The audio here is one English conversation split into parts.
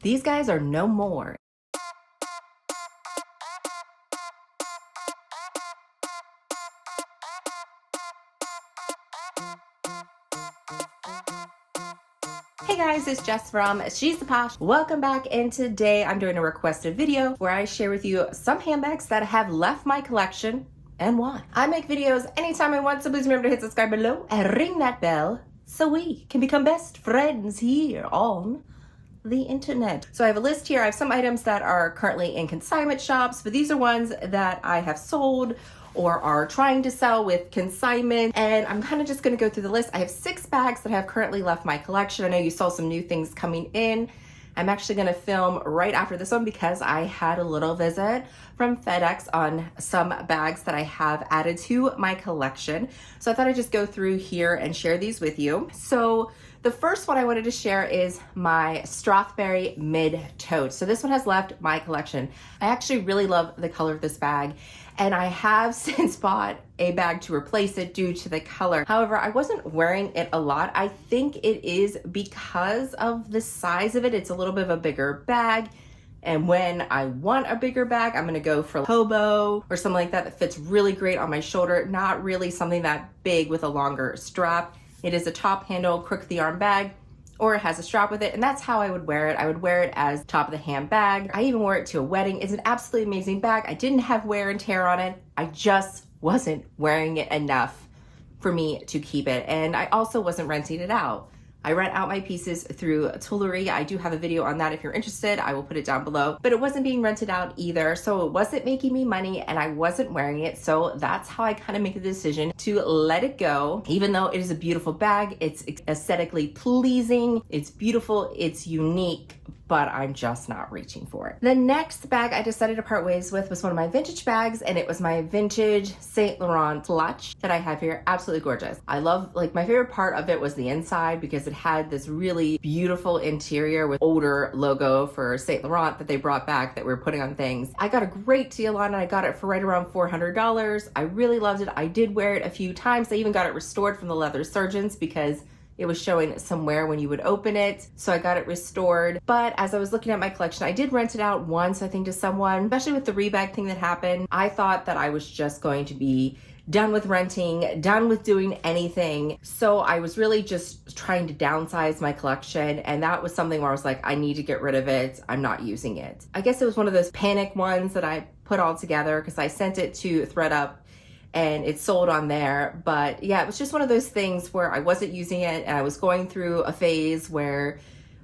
These guys are no more. Hey guys, it's Jess from She's the Posh. Welcome back, and today I'm doing a requested video where I share with you some handbags that have left my collection and why. I make videos anytime I want, so please remember to hit subscribe below and ring that bell so we can become best friends here on the internet. So I have a list here. I have some items that are currently in consignment shops, but these are ones that I have sold or are trying to sell with consignment, and I'm kind of just going to go through the list. I have 6 bags that have currently left my collection. I know you saw some new things coming in. I'm actually going to film right after this one because I had a little visit from FedEx on some bags that I have added to my collection. So I thought I'd just go through here and share these with you. So the first one I wanted to share is my Strathberry Mid Tote. So this one has left my collection. I actually really love the color of this bag, and I have since bought a bag to replace it due to the color. However, I wasn't wearing it a lot. I think it is because of the size of it. It's a little bit of a bigger bag. And when I want a bigger bag, I'm gonna go for hobo or something like that that fits really great on my shoulder. Not really something that big with a longer strap. It is a top handle, crook the arm bag, or it has a strap with it, and that's how I would wear it. I would wear it as top of the hand bag. I even wore it to a wedding. It's an absolutely amazing bag. I didn't have wear and tear on it. I just wasn't wearing it enough for me to keep it. And I also wasn't renting it out. I rent out my pieces through Tulare. I do have a video on that if you're interested. I will put it down below. But it wasn't being rented out either, so it wasn't making me money and I wasn't wearing it. So that's how I kind of make the decision to let it go. Even though it is a beautiful bag, it's aesthetically pleasing, it's beautiful, it's unique, but I'm just not reaching for it. The next bag I decided to part ways with was one of my vintage bags, and it was my vintage Saint Laurent clutch that I have here. Absolutely gorgeous. I love, like, my favorite part of it was the inside because it had this really beautiful interior with older logo for Saint Laurent that they brought back that we were putting on things. I got a great deal on it. I got it for right around $400. I really loved it. I did wear it a few times. I even got it restored from the leather surgeons because it was showing somewhere when you would open it. So I got it restored. But as I was looking at my collection, I did rent it out once, I think, to someone, especially with the rebag thing that happened. I thought that I was just going to be done with renting, done with doing anything. So I was really just trying to downsize my collection. And that was something where I was like, I need to get rid of it. I'm not using it. I guess it was one of those panic ones that I put all together because I sent it to ThredUp and it's sold on there. But yeah, it was just one of those things where I wasn't using it and I was going through a phase where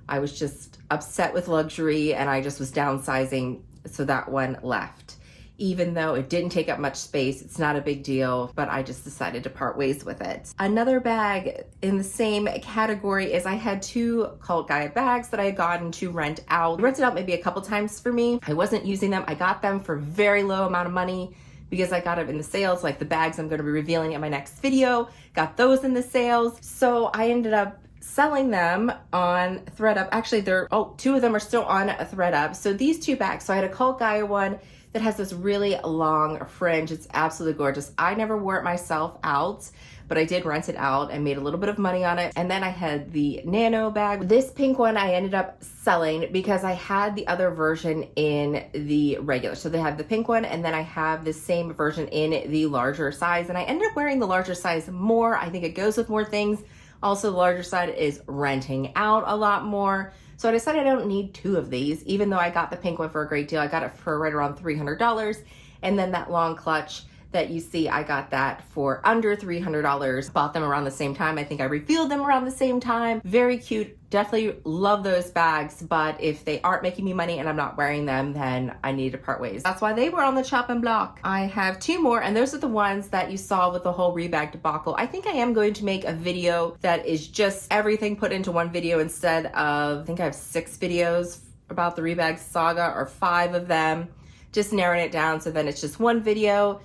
I was just upset with luxury and I just was downsizing. So that one left. Even though it didn't take up much space, it's not a big deal, but I just decided to part ways with it. Another bag in the same category is I had 2 Cult Gaia bags that I had gotten to rent out. I rented out maybe a couple times for me. I wasn't using them. I got them for very low amount of money because I got them in the sales, like the bags I'm going to be revealing in my next video, got those in the sales. So I ended up selling them on ThredUp. Actually, 2 of them are still on ThredUp. So these 2 bags, so I had a Cult Gaia one that has this really long fringe. It's absolutely gorgeous. I never wore it myself out, but I did rent it out and made a little bit of money on it. And then I had the Nano bag. This pink one I ended up selling because I had the other version in the regular. So they have the pink one, and then I have the same version in the larger size. And I ended up wearing the larger size more. I think it goes with more things. Also, the larger side is renting out a lot more. So I decided I don't need 2 of these, even though I got the pink one for a great deal. I got it for right around $300. And then that long clutch that you see, I got that for under $300. Bought them around the same time. I think I refilled them around the same time. Very cute. Definitely love those bags, but if they aren't making me money and I'm not wearing them, then I need to part ways. That's why they were on the chopping block. I have 2 more, and those are the ones that you saw with the whole rebag debacle. I think I am going to make a video that is just everything put into one video instead of, I think I have 6 videos about the rebag saga, or 5 of them, just narrowing it down so then it's just one video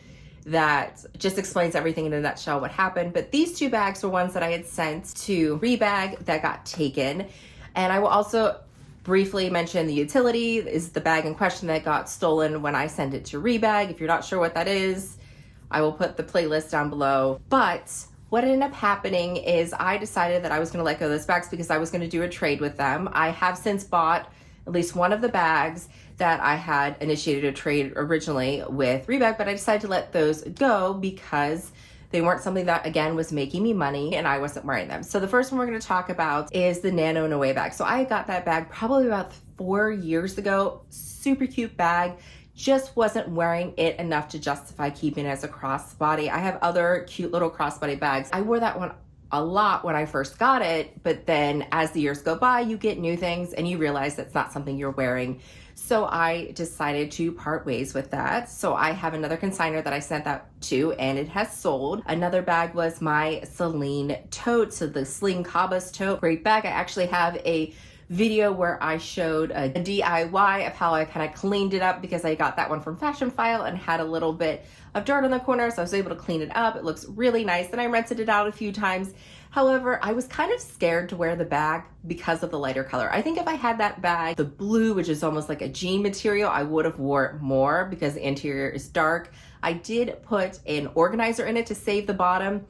that just explains everything in a nutshell what happened. But these 2 bags were ones that I had sent to rebag that got taken. And I will also briefly mention the utility is the bag in question that got stolen when I sent it to rebag. If you're not sure what that is, I will put the playlist down below. But what ended up happening is I decided that I was going to let go of those bags because I was going to do a trade with them. I have since bought at least one of the bags that I had initiated a trade originally with Rebag, but I decided to let those go because they weren't something that, again, was making me money and I wasn't wearing them. So the first one we're going to talk about is the Nano and Away bag. So I got that bag probably about 4 years ago. Super cute bag. Just wasn't wearing it enough to justify keeping it as a crossbody. I have other cute little crossbody bags. I wore that one a lot when I first got it, but then as the years go by, you get new things and you realize that's not something you're wearing. So I decided to part ways with that. So I have another consignor that I sent that to and it has sold. Another bag was my Celine tote. So the Celine Cabas tote, great bag. I actually have a video where I showed a DIY of how I kind of cleaned it up because I got that one from Fashion File and had a little bit of dirt on the corner, so I was able to clean it up. It looks really nice, and I rented it out a few times. However, I was kind of scared to wear the bag because of the lighter color. I think if I had that bag, the blue, which is almost like a jean material, I would have wore it more because the interior is dark. I did put an organizer in it to save the bottom,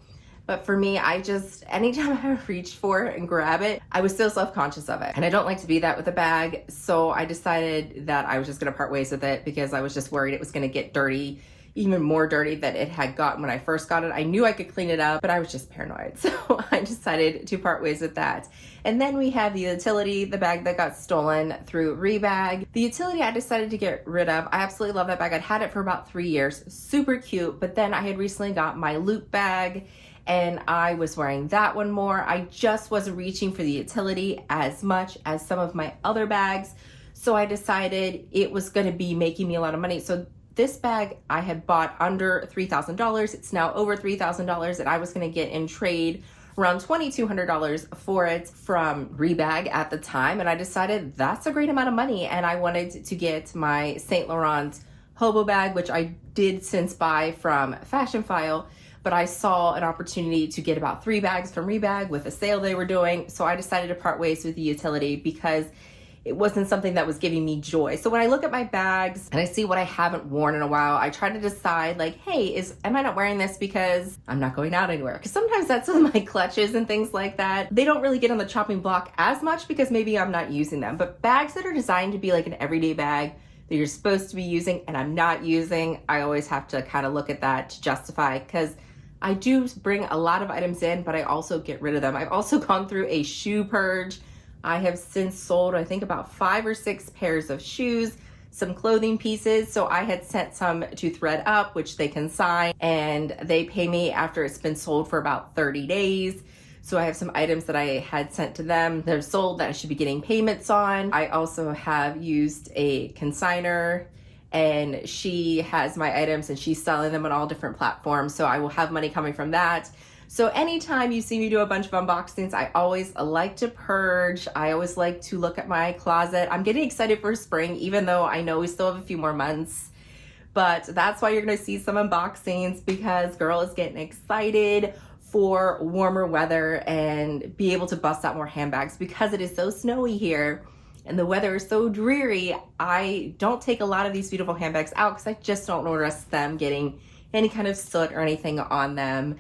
but for me, anytime I reached for it and grab it, I was still self-conscious of it. And I don't like to be that with a bag. So I decided that I was just gonna part ways with it because I was just worried it was gonna get dirty, even more dirty than it had gotten when I first got it. I knew I could clean it up, but I was just paranoid. So I decided to part ways with that. And then we have the Utility, the bag that got stolen through Rebag. The Utility I decided to get rid of. I absolutely love that bag. I'd had it for about 3 years, super cute. But then I had recently got my Loop bag and I was wearing that one more. I just wasn't reaching for the Utility as much as some of my other bags. So I decided it was gonna be making me a lot of money. So this bag I had bought under $3,000. It's now over $3,000 and I was gonna get in trade around $2,200 for it from Rebag at the time. And I decided that's a great amount of money. And I wanted to get my Saint Laurent hobo bag, which I did since buy from Fashion File, but I saw an opportunity to get about 3 bags from Rebag with a sale they were doing. So I decided to part ways with the Utility because it wasn't something that was giving me joy. So when I look at my bags and I see what I haven't worn in a while, I try to decide like, hey, am I not wearing this because I'm not going out anywhere? Because sometimes that's with my clutches and things like that. They don't really get on the chopping block as much because maybe I'm not using them. But bags that are designed to be like an everyday bag that you're supposed to be using and I'm not using, I always have to kind of look at that to justify, because I do bring a lot of items in, but I also get rid of them. I've also gone through a shoe purge. I have since sold, I think, about 5 or 6 pairs of shoes, some clothing pieces. So I had sent some to Thread Up, which they consign, and they pay me after it's been sold for about 30 days. So I have some items that I had sent to them that are sold that I should be getting payments on. I also have used a consigner, and she has my items and she's selling them on all different platforms. So I will have money coming from that. So anytime you see me do a bunch of unboxings, I always like to purge. I always like to look at my closet. I'm getting excited for spring, even though I know we still have a few more months. But that's why you're gonna see some unboxings, because girl is getting excited for warmer weather and be able to bust out more handbags. Because it is so snowy here and the weather is so dreary, I don't take a lot of these beautiful handbags out because I just don't want to risk them getting any kind of soot or anything on them.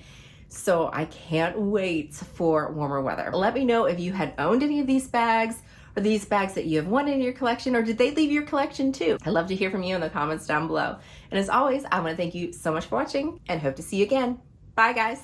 So I can't wait for warmer weather. Let me know if you had owned any of these bags, or these bags that you have wanted in your collection, or did they leave your collection too? I'd love to hear from you in the comments down below. And as always, I want to thank you so much for watching and hope to see you again. Bye guys.